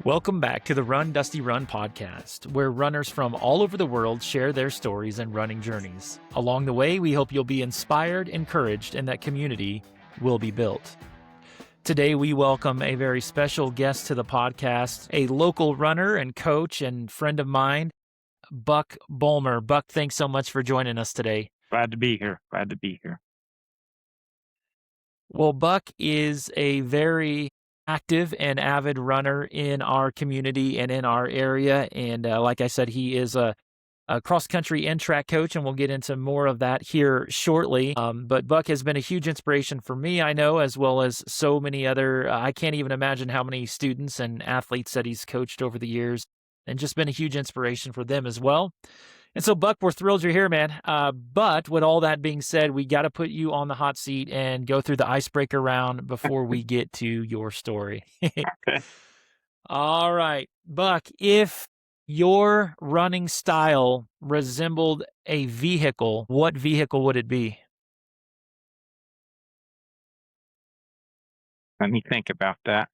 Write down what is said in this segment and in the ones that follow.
Welcome back to the Run Dusty Run podcast, where runners from all over the world share their stories and running journeys. Along the way, we hope you'll be inspired, encouraged, and that community will be built. Today, we welcome a very special guest to the podcast, a local runner and coach and friend of mine, Buc Bolmer. Buc, thanks so much for joining us today. Glad to be here. Well, Buc is a very active and avid runner in our community and in our area. And like I said, he is a cross-country and track coach, and we'll get into more of that here shortly. But Buc has been a huge inspiration for me, I know, as well as so many other, I can't even imagine how many students and athletes that he's coached over the years, and just been a huge inspiration for them as well. And so, Buc, we're thrilled you're here, man. But with all that being said, we got to put you on the hot seat and go through the icebreaker round before we get to your story. Okay. All right, Buc, if your running style resembled a vehicle, what vehicle would it be? Let me think about that.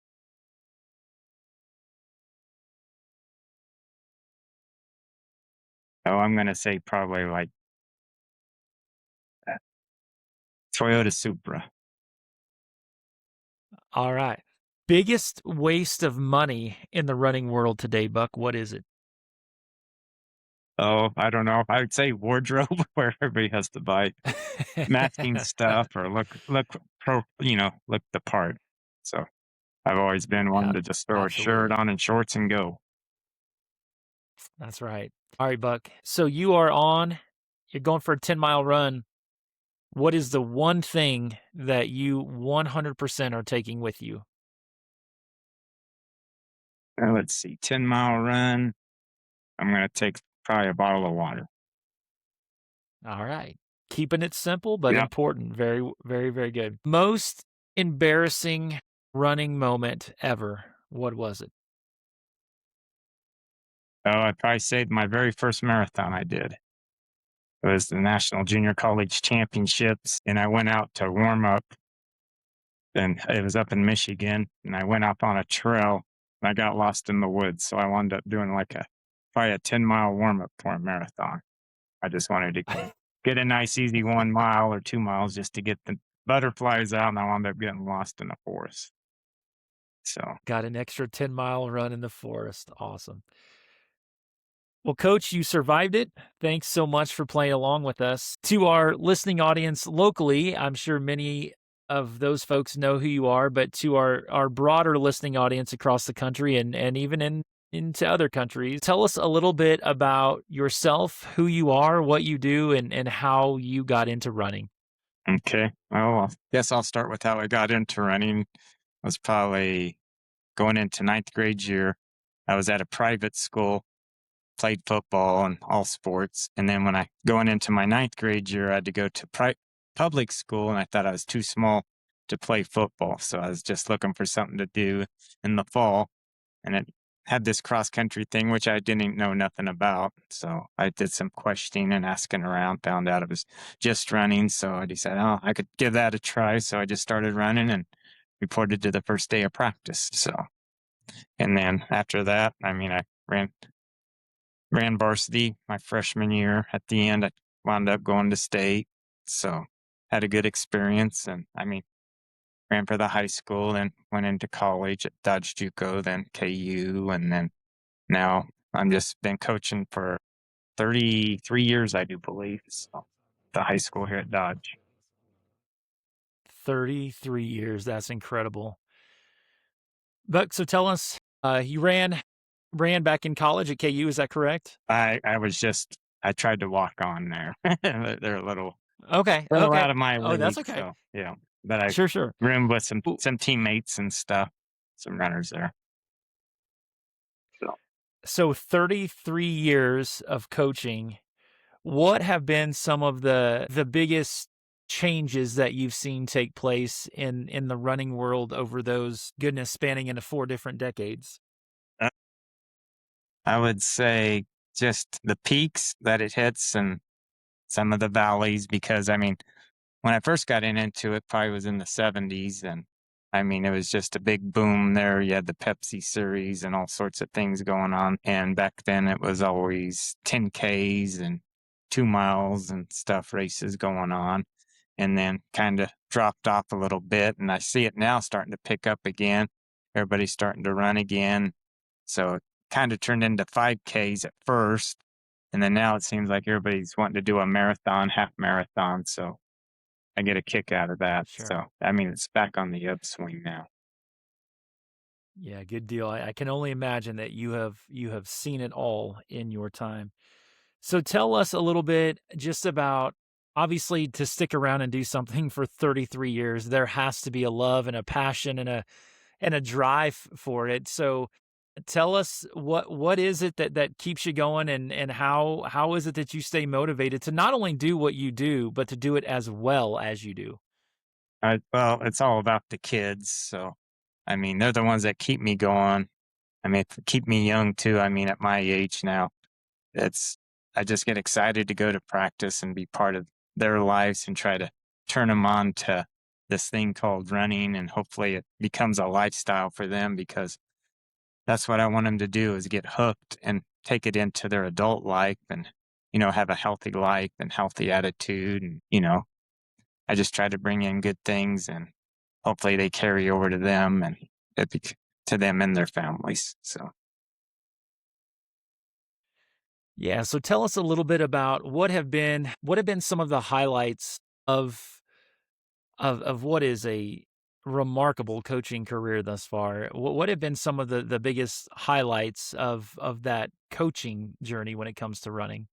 Oh, I'm going to say probably like Toyota Supra. All right. Biggest waste of money in the running world today, Buc, what is it? Oh, I don't know. I would say wardrobe, where everybody has to buy matching stuff or look look the part. So I've always been one Yeah, to just throw a shirt absolutely. on and shorts and go. That's right. All right, Buc. So you're going for a 10-mile run. What is the one thing that you 100% are taking with you? Let's see, 10-mile run. I'm going to take probably a bottle of water. All right. Keeping it simple, but Yeah. important. Very, very, very good. Most embarrassing running moment ever. What was it? Oh, I'd probably say my very first marathon I did. It was the National Junior College Championships, and I went out to warm up, and it was up in Michigan, and I went up on a trail, and I got lost in the woods, so I wound up doing like probably a 10-mile warm up for a marathon. I just wanted to get a nice, easy 1 mile or 2 miles just to get the butterflies out, and I wound up getting lost in the forest. So, Got an extra 10-mile run in the forest. Awesome. Well, Coach, you survived it. Thanks so much for playing along with us. To our listening audience locally, I'm sure many of those folks know who you are, but to our broader listening audience across the country and even into other countries, tell us a little bit about yourself, who you are, what you do, and how you got into running. okay. Well, I guess I'll start with how I got into running. I was probably going into ninth grade year. I was at a private school, played football and all sports. And then when I going into my ninth grade year, I had to go to public school, and I thought I was too small to play football. So I was just looking for something to do in the fall. And it had this cross country thing, which I didn't know nothing about. So I did some questioning and asking around, found out it was just running. So I decided, oh, I could give that a try. So I just started running and reported to the first day of practice. So, and then after that, I ran varsity my freshman year. At the end, I wound up going to state. So had a good experience. And ran for the high school, then went into college at Dodge JUCO, then KU. And then now I'm just been coaching for 33 years, I do believe. So the high school here at Dodge. 33 years. That's incredible. Buck, so tell us, you ran back in college at KU, is that correct? I tried to walk on there. They're Okay, a little okay. out of my Oh, that's league. okay. So yeah. But I Sure, sure. ran with Ooh, some teammates and stuff, some runners there. So so 33 years of coaching, what have been some of the biggest changes that you've seen take place in the running world over those, goodness, spanning into 4 different decades? uh, I would say just the peaks that it hits and some of the valleys, because when I first got into it, probably was in the 70s, and I mean, it was just a big boom there. You had the Pepsi series and all sorts of things going on. And back then it was always 10Ks and 2 miles and stuff races going on. And then kind of dropped off a little bit. And I see it now starting to pick up again. Everybody's starting to run again. So it kind of turned into 5Ks at first. And then now it seems like everybody's wanting to do a marathon, half marathon. So I get a kick out of that. Sure. So, I mean, it's back on the upswing now. Yeah, good deal. I can only imagine that you have seen it all in your time. So tell us a little bit just about obviously to stick around and do something for 33 years, there has to be a love and a passion and a drive for it. So tell us what is it that keeps you going and how is it that you stay motivated to not only do what you do, but to do it as well as you do? Well, it's all about the kids. So, I mean, they're the ones that keep me going. I mean, keep me young too. I mean, at my age now, it's, I just get excited to go to practice and be part of their lives and try to turn them on to this thing called running. And hopefully it becomes a lifestyle for them because that's what I want them to do is get hooked and take it into their adult life and, have a healthy life and healthy attitude. And, I just try to bring in good things and hopefully they carry over to them and to them and their families. So, Yeah, so tell us a little bit about what have been some of the highlights of of what is a remarkable coaching career thus far. What have been some of the biggest highlights of that coaching journey when it comes to running?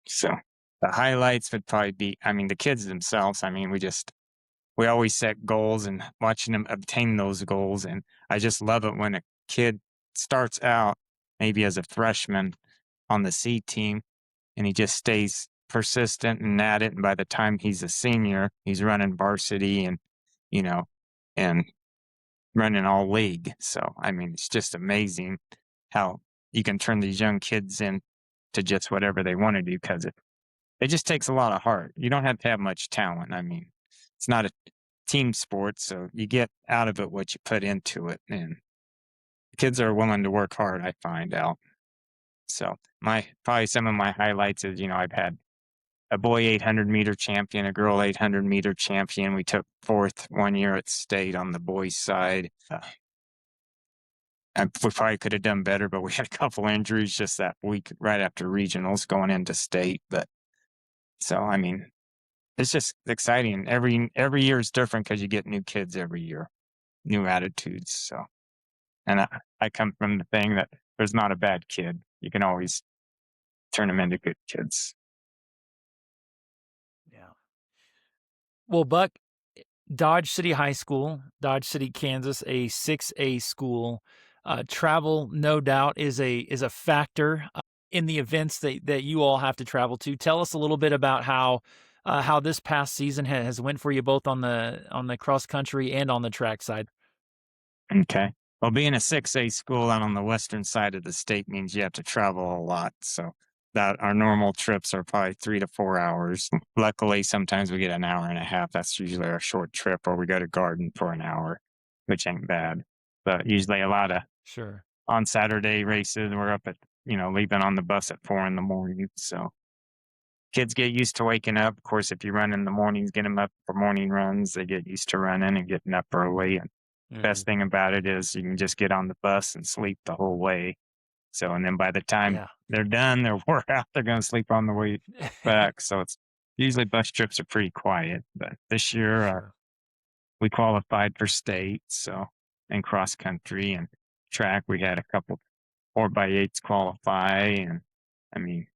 so the highlights would probably be, I mean, the kids themselves. I mean, we always set goals and watching them obtain those goals. And I just love it when a kid starts out maybe as a freshman on the C team and he just stays persistent and at it. And by the time he's a senior, he's running varsity and, you know, and running all league. So, I mean, it's just amazing how you can turn these young kids in to just whatever they want to do because it just takes a lot of heart. You don't have to have much talent. I mean, it's not a team sport, so you get out of it what you put into it. And kids are willing to work hard, I find out. So my probably some of my highlights is, I've had a boy 800-meter champion, a girl 800-meter champion. We took fourth one year at state on the boys' side. And we probably could have done better, but we had a couple injuries just that week right after regionals going into state. But so I mean, it's just exciting. Every year is different because you get new kids every year, new attitudes. So, and I come from the thing that there's not a bad kid. You can always turn them into good kids. Yeah. Well, Buck, Dodge City High School, Dodge City, Kansas, a 6A school. Travel, no doubt, is a factor in the events that you all have to travel to. Tell us a little bit about how this past season has went for you both on the cross country and on the track side. Okay. Well, being a 6A school out on the western side of the state means you have to travel a lot. So that our normal trips are probably 3 to 4 hours. Luckily, sometimes we get an hour and a half. That's usually our short trip, or we go to Garden for an hour, which ain't bad. But usually a lot of Sure. on Saturday races, we're up at, leaving on the bus at 4 in the morning. So kids get used to waking up. Of course, if you run in the mornings, get them up for morning runs, they get used to running and getting up early. And Mhm. best thing about it is you can just get on the bus and sleep the whole way. So, and then by the time Yeah. they're done, they're wore out, they're going to sleep on the way back. So it's usually bus trips are pretty quiet. But this year, Sure. we qualified for state. So, in cross country and track, we had a couple 4x8s qualify. And I mean,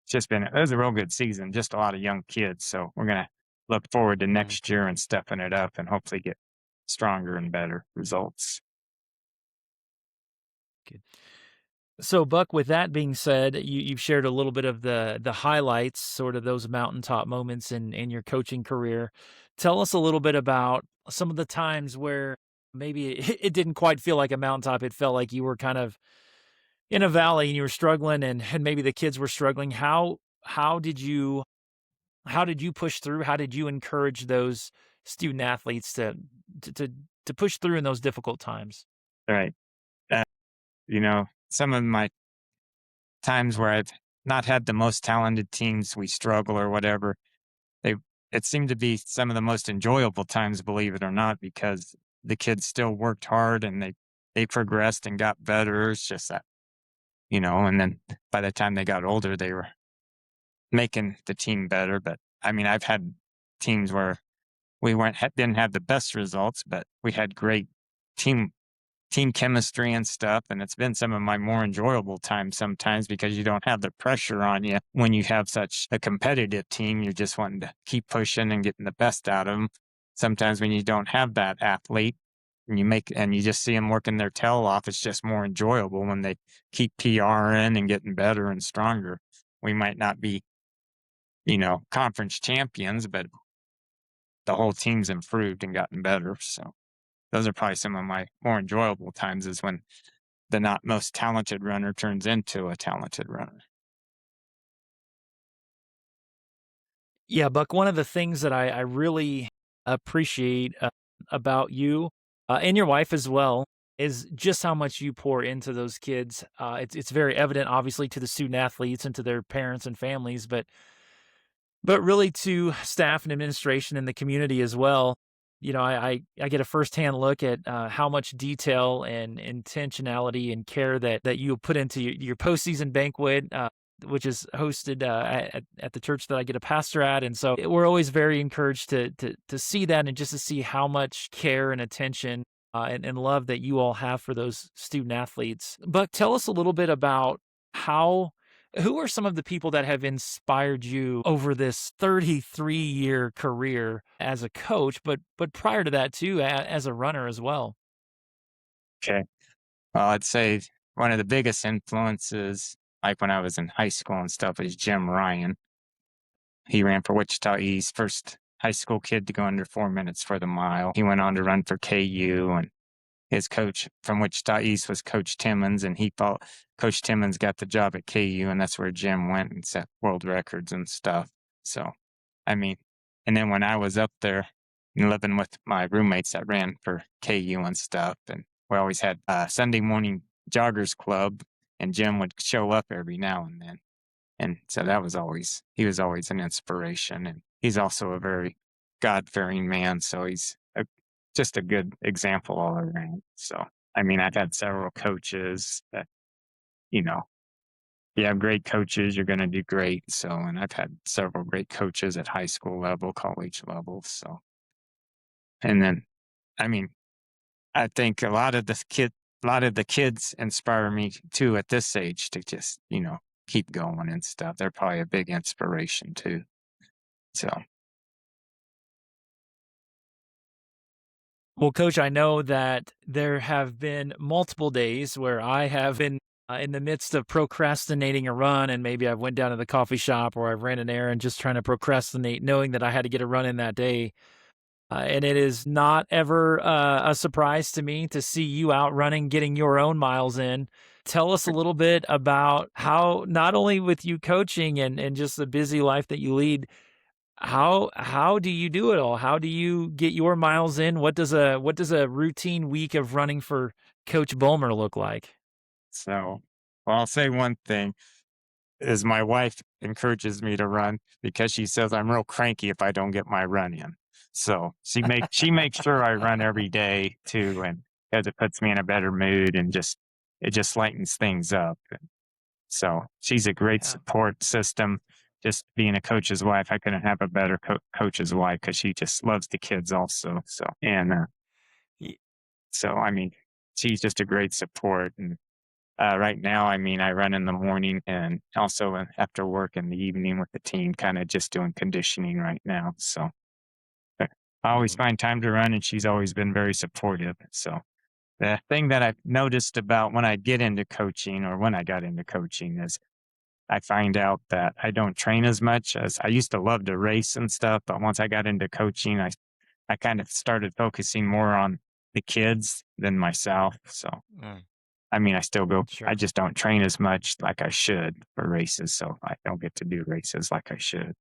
it's just been, it was a real good season, just a lot of young kids. So we're going to look forward to next Mhm. year and stepping it up and hopefully get stronger and better results. Good. So, Buck, with that being said, you've shared a little bit of the highlights, sort of those mountaintop moments in your coaching career. Tell us a little bit about some of the times where maybe it didn't quite feel like a mountaintop. It felt like you were kind of in a valley and you were struggling, and maybe the kids were struggling. How did you push through? How did you encourage those student athletes to to push through in those difficult times? Right. Uh, some of my times where I've not had the most talented teams, we struggle or whatever, they it seemed to be some of the most enjoyable times, believe it or not, because the kids still worked hard and they progressed and got better. It's just that, and then by the time they got older, they were making the team better. But I mean, I've had teams where we didn't have the best results, but we had great team team chemistry and stuff. And it's been some of my more enjoyable times sometimes because you don't have the pressure on you when you have such a competitive team. You're just wanting to keep pushing and getting the best out of them. Sometimes when you don't have that athlete and you just see them working their tail off, it's just more enjoyable when they keep PRing and getting better and stronger. We might not be, conference champions, but the whole team's improved and gotten better. So those are probably some of my more enjoyable times is when the not most talented runner turns into a talented runner. Yeah, Buck, one of the things that I really appreciate about you and your wife as well is just how much you pour into those kids. It's very evident, obviously, to the student athletes and to their parents and families, but really to staff and administration in the community as well. I get a firsthand look at how much detail and intentionality and care that you put into your postseason banquet, which is hosted at the church that I get a pastor at, and so we're always very encouraged to see that and just to see how much care and attention and love that you all have for those student athletes. But tell us a little bit about how who are some of the people that have inspired you over this 33-year career as a coach, but prior to that too, as a runner as well? Okay. Well, I'd say one of the biggest influences, like when I was in high school and stuff, is Jim Ryan. He ran for Wichita East, first high school kid to go under 4 minutes for the mile. He went on to run for KU, and his coach from Wichita East was Coach Timmons, and he thought Coach Timmons got the job at KU, and that's where Jim went and set world records and stuff. So, I mean, and then when I was up there and living with my roommates that ran for KU and stuff, and we always had a Sunday morning joggers club, and Jim would show up every now and then. And so he was always an inspiration. And he's also a very God fearing man. So just a good example all around. So, I mean, I've had several coaches that, you know, you have great coaches, you're going to do great. So, and I've had several great coaches at high school level, college level. So, and then, I mean, I think a lot of the kids inspire me too at this age to just, keep going and stuff. They're probably a big inspiration too. So, Well, coach, I know that there have been multiple days where I have been in the midst of procrastinating a run, and maybe I went down to the coffee shop or I've ran an errand just trying to procrastinate, knowing that I had to get a run in that day. And it is not ever a surprise to me to see you out running, getting your own miles in. Tell us a little bit about how, not only with you coaching and just the busy life that you lead, how do you do it all? How do you get your miles in? What does a routine week of running for Coach Bulmer look like? so, well, I'll say one thing is my wife encourages me to run because she says I'm real cranky if I don't get my run in. So she makes sure I run every day too, and because it puts me in a better mood and it just lightens things up. So she's a great Yeah. support system. Just being a coach's wife, I couldn't have a better coach's wife because she just loves the kids also. So and Ye- so I mean, she's just a great support. And right now, I mean, I run in the morning and also after work in the evening with the team, kind of just doing conditioning right now. So but I always Mhm. find time to run, and she's always been very supportive. So the thing that I've noticed about when I get into coaching or when I got into coaching is I find out that I don't train as much as I used to love to race and stuff. But once I got into coaching, I kind of started focusing more on the kids than myself. So Mm, I mean, I sure. just don't train as much like I should for races. So I don't get to do races like I should.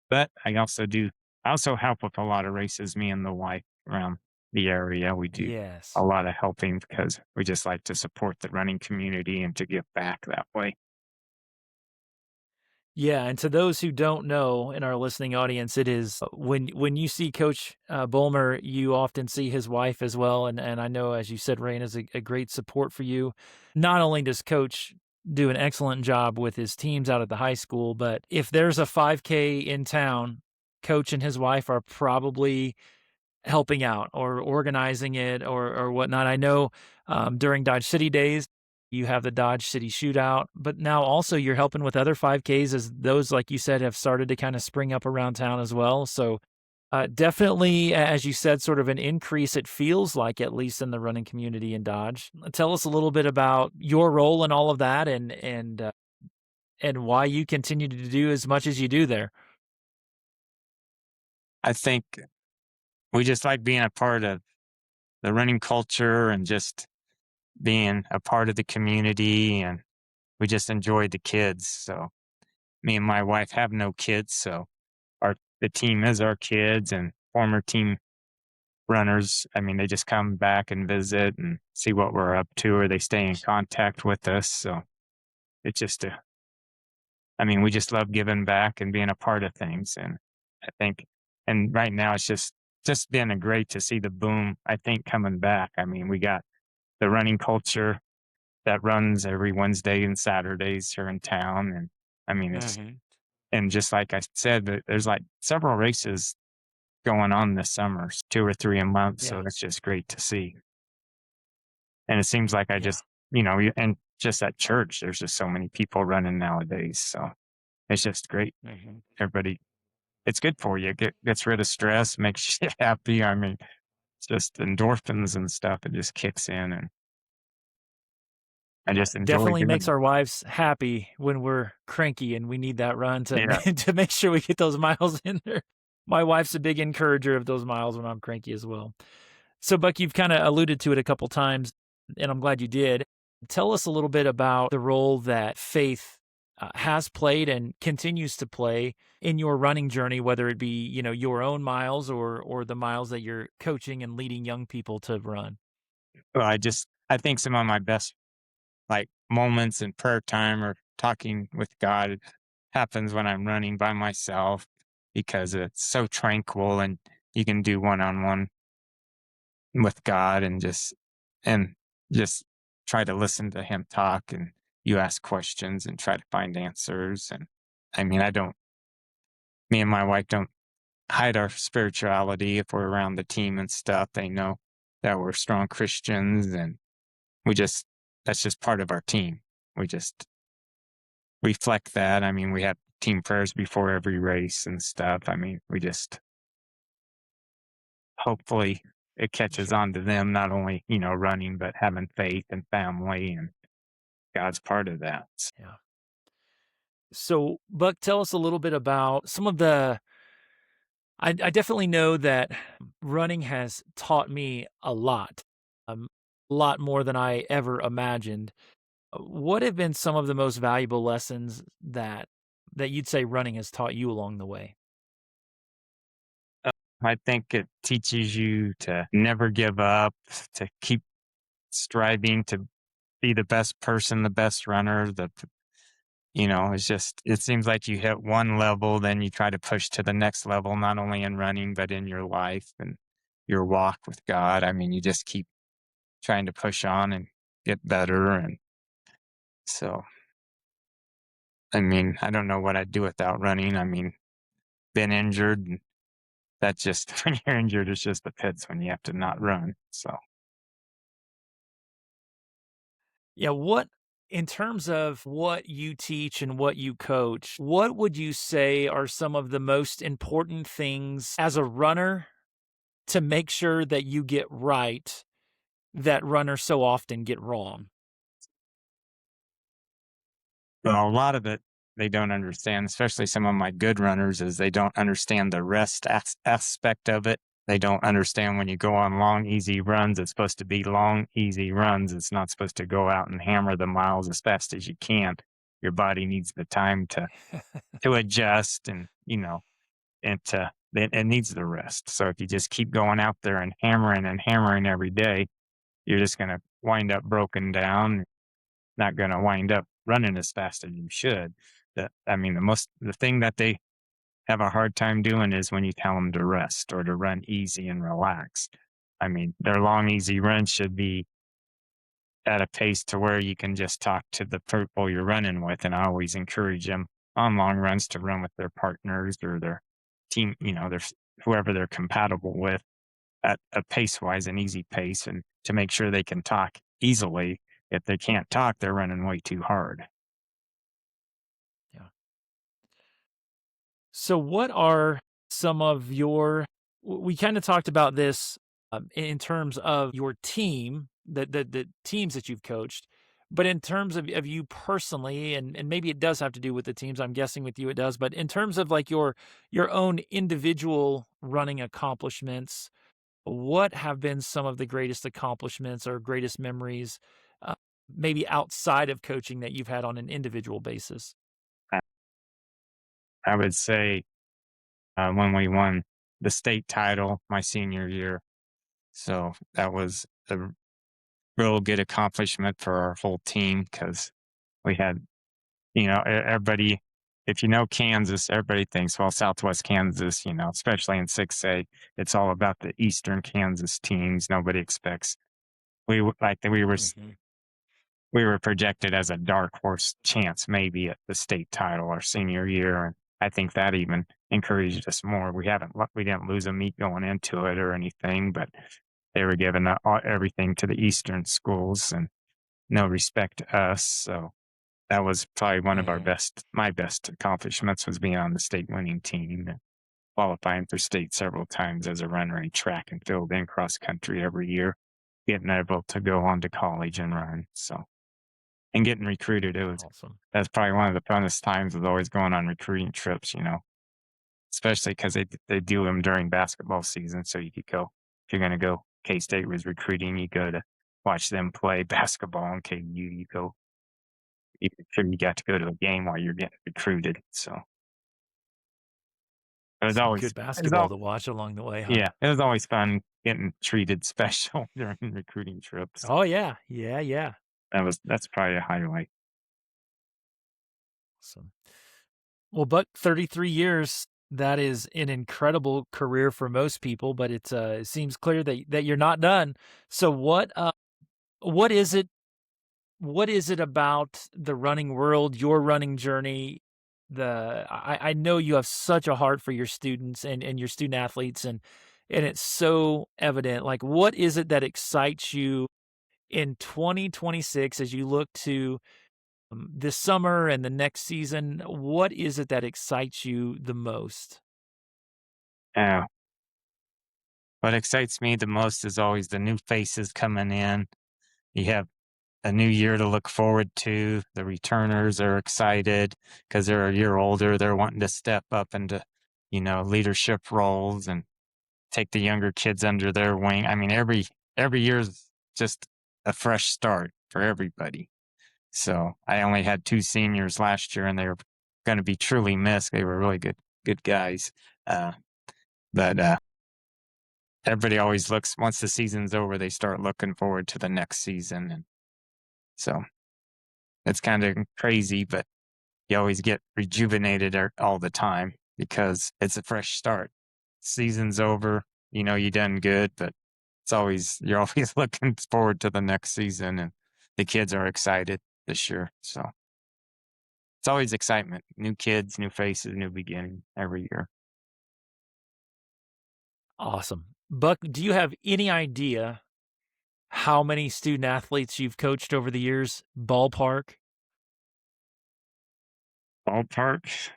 But I also help with a lot of races, me and the wife around. the area. We do a Yes. lot of helping because we just like to support the running community and to give back that way. Yeah, and to those who don't know in our listening audience, it is when you see Coach Bulmer, you often see his wife as well, and I know, as you said, Rain is a great support for you. Not only does Coach do an excellent job with his teams out at the high school, but if there's a 5K in town, Coach and his wife are probably helping out or organizing it or whatnot. I know, during Dodge City days, you have the Dodge City Shootout, but now also you're helping with other 5Ks as those, like you said, have started to kinda spring up around town as well. So, definitely, as you said, sort of an increase, it feels like, at least in the running community in Dodge. Tell us a little bit about your role in all of that and why you continue to do as much as you do there. I think we just like being a part of the running culture and just being a part of the community, and we just enjoy the kids. So me and my wife have no kids, so the team is our kids and former team runners. I mean, they just come back and visit and see what we're up to, or they stay in contact with us. So it's just a, I mean, we just love giving back and being a part of things. And I think, and right now it's just been a great to see the boom. I think coming back. I mean, we got the running culture that runs every Wednesday and Saturdays here in town, and I mean, it's Mhm. and just like I said, there's like several races going on this summer, 2 or 3 a month, so Yeah, it's just great to see. And it seems like I yeah, just, and just at church, there's just so many people running nowadays, so it's just great. mhm. Everybody, it's good for you. Gets rid of stress, makes you happy. I mean, it's just endorphins and stuff. It just kicks in, and I Yeah, just enjoy definitely doing makes it. our wives happy when we're cranky and we need that run to Yeah. to make sure we get those miles in there. My wife's a big encourager of those miles when I'm cranky as well. So, Buck, you've kinda alluded to it a couple times, and I'm glad you did. Tell us a little bit about the role that faith, has played and continues to play in your running journey, whether it be, your own miles or the miles that you're coaching and leading young people to run. Well, I think some of my best, like, moments in prayer time or talking with God happens when I'm running by myself because it's so tranquil and you can do one-on-one with God and just try to listen to him talk, and you ask questions and try to find answers. And I mean, I don't me and my wife don't hide our spirituality. If we're around the team and stuff, they know that we're strong Christians, and we just that's just part of our team. We just reflect that. I mean, we have team prayers before every race and stuff. I mean, we just hopefully it catches Sure. on to them, not only, running, but having faith and family, and God's part of that. Yeah. So, Buck, tell us a little bit about some of the I definitely know that running has taught me a lot more than I ever imagined. What have been some of the most valuable lessons that you'd say running has taught you along the way? Uh, I think it teaches you to never give up, to keep striving to be the best person, the best runner, it's just, it seems like you hit one level, then you try to push to the next level, not only in running, but in your life and your walk with God. I mean, you just keep trying to push on and get better. And so, I mean, I don't know what I'd do without running. I mean, been injured, and that's just, when you're injured, it's just the pits when you have to not run. So, Yeah, what in terms of what you teach and what you coach, what would you say are some of the most important things as a runner to make sure that you get right that runners so often get wrong? well, a lot of it they don't understand, especially some of my good runners, is they don't understand the rest aspect of it. They don't understand when you go on long, easy runs, it's supposed to be long, easy runs. It's not supposed to go out and hammer the miles as fast as you can. Your body needs the time to adjust and, and to then it needs the rest. So if you just keep going out there and hammering every day, you're just going to wind up broken down, not going to wind up running as fast as you should. I mean, the thing that they have a hard time doing is when you tell them to rest or to run easy and relax. I mean, their long, easy runs should be at a pace to where you can just talk to the people you're running with. And I always encourage them on long runs to run with their partners or their team, their whoever they're compatible with at a pace wise, an easy pace, and to make sure they can talk easily. If they can't talk, they're running way too hard. Yeah. So what are some of your we kind of talked about this in terms of your team, the teams that you've coached, but in terms of you personally, and maybe it does have to do with the teams. I'm guessing with you it does, but in terms of like your own individual running accomplishments, what have been some of the greatest accomplishments or greatest memories, uh, maybe outside of coaching that you've had on an individual basis? I I would say when we won the state title my senior year. So that was a real good accomplishment for our whole team because we had, everybody, if you know Kansas, everybody thinks, well, Southwest Kansas, especially in 6A, it's all about the Eastern Kansas teams. Nobody expects, like Mhm. we were projected as a dark horse chance maybe at the state title our senior year. And I think that even encouraged us more. We didn't lose a meet going into it or anything, but they were giving everything to the Eastern schools and no respect to us. So that was probably one of Mhm. my best accomplishments was being on the state winning team and qualifying for state several times as a runner in track and field and cross country every year, getting able to go on to college and run. So, and getting recruited, Awesome. that's probably one of the funnest times was always going on recruiting trips, especially because they do them during basketball season. So you could go, if you're going to go, K State was recruiting, you go to watch them play basketball, and KU, you go, you sure you got to go to a game while you're getting recruited. So it was Some always, good it was basketball all, to watch along the way, huh? yeah, it was always fun getting treated special during recruiting trips. Oh, yeah. Yeah, yeah. That's probably a highlight. Awesome. Well, but 33 years, that is an incredible career for most people, but it seems clear that you're not done. So what is it what is it about the running world, your running journey? I know you have such a heart for your students and your student athletes and it's so evident. Like what is it that excites you in 2026 as you look to this summer and the next season? What is it that excites you the most? Uh, what excites me the most is always the new faces coming in. You have a new year to look forward to. The returners are excited because they're a year older. They're wanting to step up into, leadership roles and take the younger kids under their wing. I mean, every year's just a fresh start for everybody. So I only had two seniors last year, and they were going to be truly missed. They were really good guys. Uh, but everybody always looks once the season's over, they start looking forward to the next season, and so it's kind of crazy, but you always get rejuvenated all the time because it's a fresh start. Season's over, you done good, but you're always looking forward to the next season, and the kids are excited this year. So it's always excitement, new kids, new faces, new beginning every year. Awesome. Buck, do you have any idea how many student athletes you've coached over the years? Ballpark? Ballpark,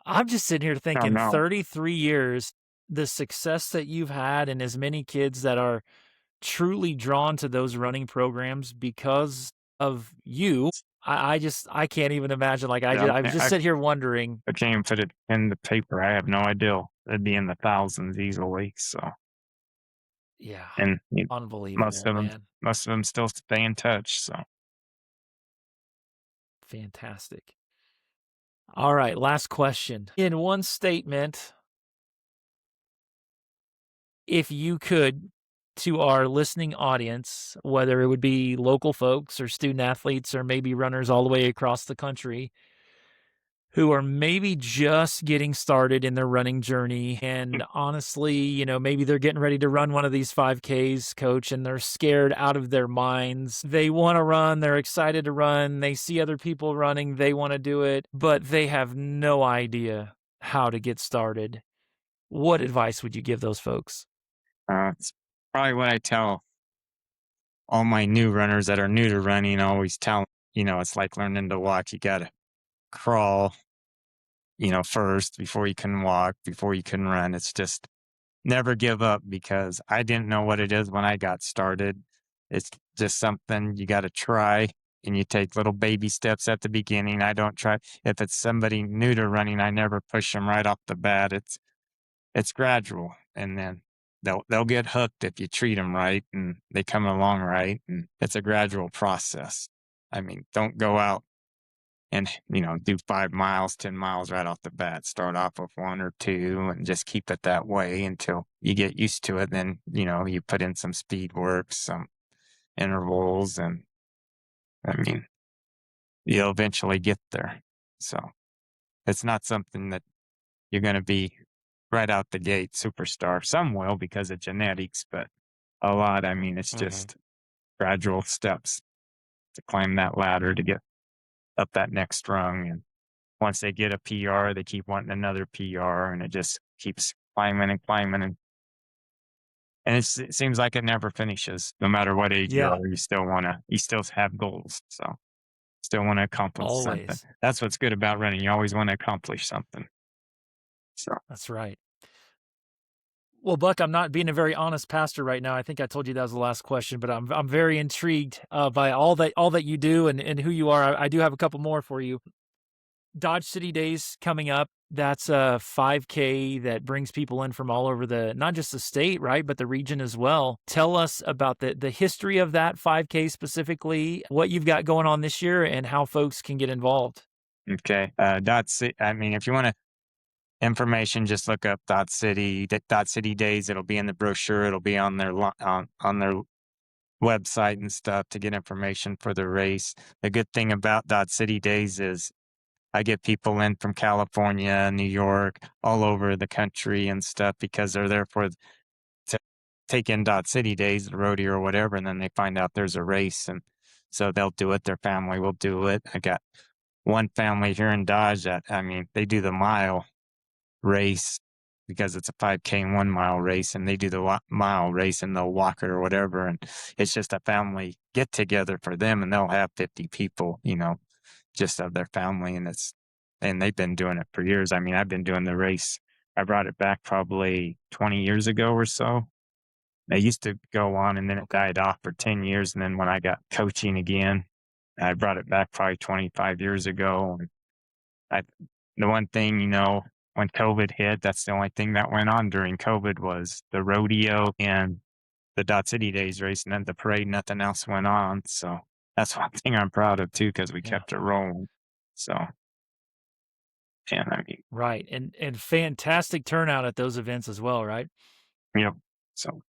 I'm just sitting here I don't thinking know. 33 years, the success that you've had and as many kids that are truly drawn to those running programs because of you. I can't even imagine. Like Yeah, I was just sit here wondering. I can't even put it in the paper. I have no idea. It'd be in the thousands easily. So, Yeah, and most unbelievable, of them, man. most of them still stay in touch. So, Fantastic. All right, last question. In one statement, if you could, to our listening audience, whether it would be local folks or student athletes or maybe runners all the way across the country who are maybe just getting started in their running journey. And honestly, maybe they're getting ready to run one of these 5Ks, coach, and they're scared out of their minds. They want to run, they're excited to run, they see other people running, they want to do it, but they have no idea how to get started. What advice would you give those folks? It's probably what I tell all my new runners that are new to running. I always tell 'em, it's like learning to walk. You got to crawl, first before you can walk, before you can run. It's just never give up because I didn't know what it is when I got started. It's just something you got to try and you take little baby steps at the beginning. I don't try if it's somebody new to running, I never push them right off the bat. It's gradual and then they'll get hooked if you treat them right and they come along right and it's a gradual process. I mean, don't go out and do 5 miles 10 miles right off the bat. Start off with one or two and just keep it that way until you get used to it. Then you put in some speed work, some intervals, and I mean you'll eventually get there. So it's not something that you're going to be right out the gate superstar. Some will because of genetics, but a lot, I mean, it's Mhm. just gradual steps to climb that ladder to get up that next rung. And once they get a PR, they keep wanting another PR, and it just keeps climbing and climbing. And it seems like it never finishes. No matter what age you Yeah, are, you still have goals. So still want to accomplish something. always. That's what's good about running. You always want to accomplish something. So That's right. Well, Buck, I'm not being a very honest pastor right now. I think I told you that was the last question, but I'm very intrigued by all that you do and who you are. I do have a couple more for you. Dodge City Days coming up. That's a 5K that brings people in from all over the not just the state, right, but the region as well. Tell us about the history of that 5K specifically, what you've got going on this year, and how folks can get involved. okay, I mean, if you want to information, just look up dot city days. It'll be in the brochure. It'll be on on their website and stuff to get information for the race. The good thing about dot city days is I get people in from California, New York, all over the country and stuff because they're there to take in dot city days, the rodeo or whatever, and then they find out there's a race and so they'll do it. Their family will do it. I got one family here in Dodge that I mean, they do the mile race because it's a 5K and 1 mile race, and they do the mile race and they'll walk it or whatever. And it's just a family get together for them, and they'll have 50 people, just of their family. And they've been doing it for years. I mean, I've been doing the race. I brought it back probably 20 years ago or so. I used to go on and then it Okay. died off for 10 years. And then when I got coaching again, I brought it back probably 25 years ago. I the one thing, when COVID hit, that's the only thing that went on during COVID was the rodeo and the Dot City Days race, and then the parade, nothing else went on. So that's one thing I'm proud of too, because we Yeah. kept it rolling. So, and I mean, Right. And fantastic turnout at those events as well, right? yep. So,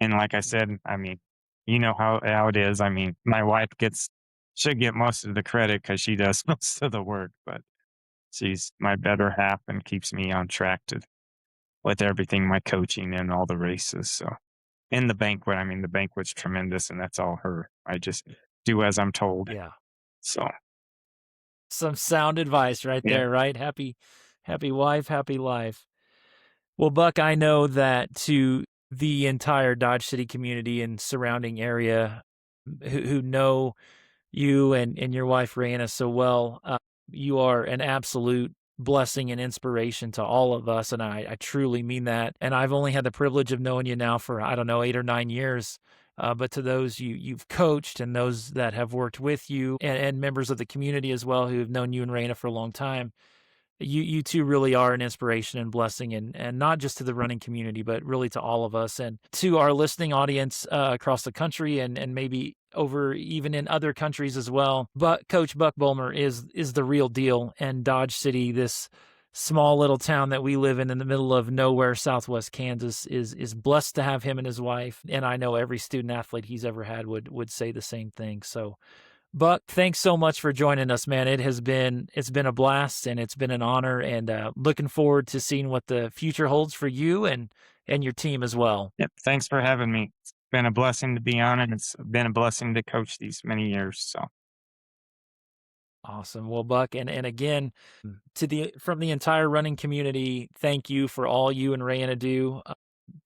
and like I said, I mean, you know how it is. I mean, my wife should get most of the credit because she does most of the work, but she's my better half and keeps me on track with everything, my coaching and all the races. So, in the banquet, I mean, the banquet's tremendous, and that's all her. I just do as I'm told. Yeah. So, Some sound advice right yeah, there, right? Happy wife, happy life. Well, Buck, I know that to the entire Dodge City community and surrounding area who know you and your wife Raina so well, you are an absolute blessing and inspiration to all of us, and I truly mean that. And I've only had the privilege of knowing you now for I don't know 8 or 9 years. But to those you've coached and those that have worked with you and members of the community as well who have known you and Raina for a long time, You two really are an inspiration and blessing, and not just to the running community, but really to all of us and to our listening audience across the country and maybe over even in other countries as well. But Coach Buc Bolmer is the real deal, and Dodge City, this small little town that we live in the middle of nowhere, Southwest Kansas, is blessed to have him and his wife. And I know every student athlete he's ever had would say the same thing. So Buck, thanks so much for joining us, man. It's been a blast and it's been an honor, and looking forward to seeing what the future holds for you and your team as well. Yep. Thanks for having me. It's been a blessing to be on it. It's been a blessing to coach these many years. So Awesome. Well, Buck, and again, to the from the entire running community, thank you for all you and Rayanna do.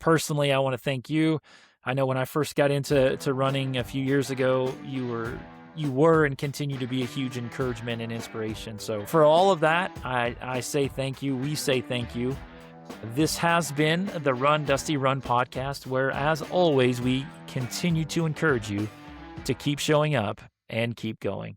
Personally, I want to thank you. I know when I first got into running a few years ago, you were and continue to be a huge encouragement and inspiration. So for all of that, I say thank you. We say thank you. This has been the Run Dusty Run podcast, where as always, we continue to encourage you to keep showing up and keep going.